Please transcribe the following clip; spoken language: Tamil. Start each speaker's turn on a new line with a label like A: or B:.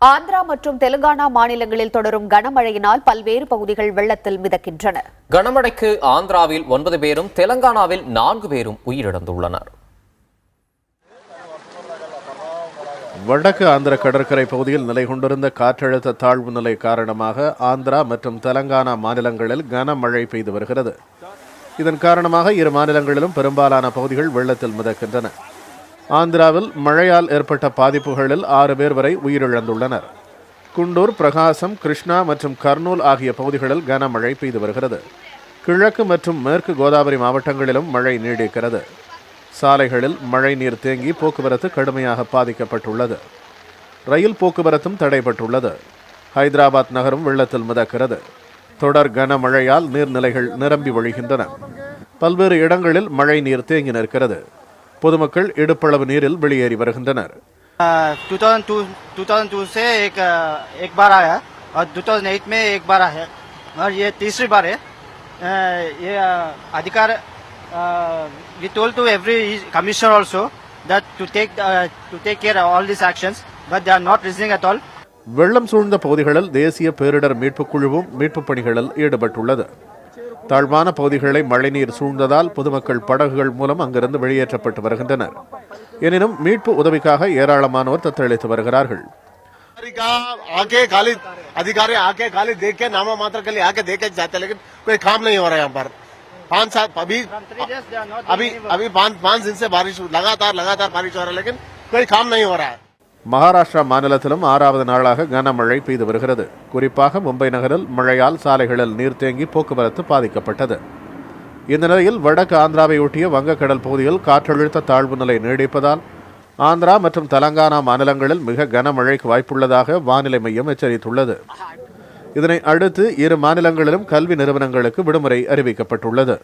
A: ஆந்திரா மற்றும் தெலுங்கானா மாநிலங்களில் தொடரும் கனமழையினால் பல்வேறு பகுதிகள் வெள்ளத்தில் மிதக்கின்றன.
B: கனமழைக்கு ஆந்திராவில் 9 பேரும் தெலங்கானாவில் 4 பேரும் உயிரிழந்துள்ளனர்.
C: வடக்கு ஆந்திர கடற்கரை பகுதியில் நிலை கொண்டிருந்த காற்றழுத்த தாழ்வு நிலை காரணமாக ஆந்திரா மற்றும் தெலங்கானா மாநிலங்களில் கனமழை பெய்து வருகிறது. இதன் காரணமாக இரு மாநிலங்களிலும் பெரும்பாலான பகுதிகள் வெள்ளத்தில் மிதக்கின்றன. ஆந்திராவில் மழையால் ஏற்பட்ட பாதிப்புகளில் 6 பேர் வரை உயிரிழந்துள்ளனர். குண்டூர், பிரகாசம், கிருஷ்ணா மற்றும் கர்னூல் ஆகிய பகுதிகளில் கனமழை பெய்து வருகிறது. கிழக்கு மற்றும் மேற்கு கோதாவரி மாவட்டங்களிலும் மழை நீடிக்கிறது. சாலைகளில் மழை நீர் தேங்கி போக்குவரத்து கடுமையாக பாதிக்கப்பட்டுள்ளது. ரயில் போக்குவரத்தும் தடைபட்டுள்ளது. ஹைதராபாத் நகரம் வெள்ளத்தில் மிதக்கிறது. தொடர் கனமழையால் நீர்நிலைகள் நிரம்பி வழிகின்றன. பல்வேறு இடங்களில் மழை நீர் தேங்கி நிற்கிறது. பொதுமக்கள் இடுப்பளவு நீரில் வெளியேறி வருகின்றனர்.
D: 2002 से एक बार आया और 2008 में एक बार आया और ये तीसरी बार है. ये अधिकार we told to every commissioner also that to take care of all these actions, but they are not listening at all.
C: வெள்ளம் சூழ்ந்த பகுதிகளில் தேசிய பேரிடர் மீட்புக் குழுவும் மீட்புப் பணிகளில் ஈடுபட்டுள்ளது. தாழ்வான பகுதிகளை மழைநீர் சூழ்ந்ததால் பொதுமக்கள் படகுகள் மூலம் அங்கிருந்து வெளியேற்றப்பட்டு வருகின்றனர். எனினும் மீட்பு உதவிக்காக ஏராளமானோர் தத்தளித்து வருகிறார்கள்.
E: अधिकारी आके खाली देख के नामा मात्र के लिए आके देख के जाते, लेकिन कोई काम नहीं हो रहा है यहाँ पर. 5-7 अभी 5 दिन से बारिश लगातार बारिश हो रहा है, लेकिन कोई काम नहीं हो रहा है.
C: மகாராஷ்டிரா மாநிலத்திலும் 6வது நாளாக கனமழை பெய்து வருகிறது. குறிப்பாக மும்பை நகரில் மழையால் சாலைகளில் நீர் தேங்கி போக்குவரத்து பாதிக்கப்பட்டது. இந்த நிலையில் வடக்கு ஆந்திராவை ஒட்டிய வங்கக்கடல் பகுதியில் காற்றழுத்த தாழ்வு நிலை நீடிப்பதால் ஆந்திரா மற்றும் தெலங்கானா மாநிலங்களில் மிக கனமழைக்கு வாய்ப்புள்ளதாக வானிலை மையம் எச்சரித்துள்ளது. இதனை அடுத்து இரு மாநிலங்களிலும் கல்வி நிறுவனங்களுக்கு விடுமுறை அறிவிக்கப்பட்டுள்ளது.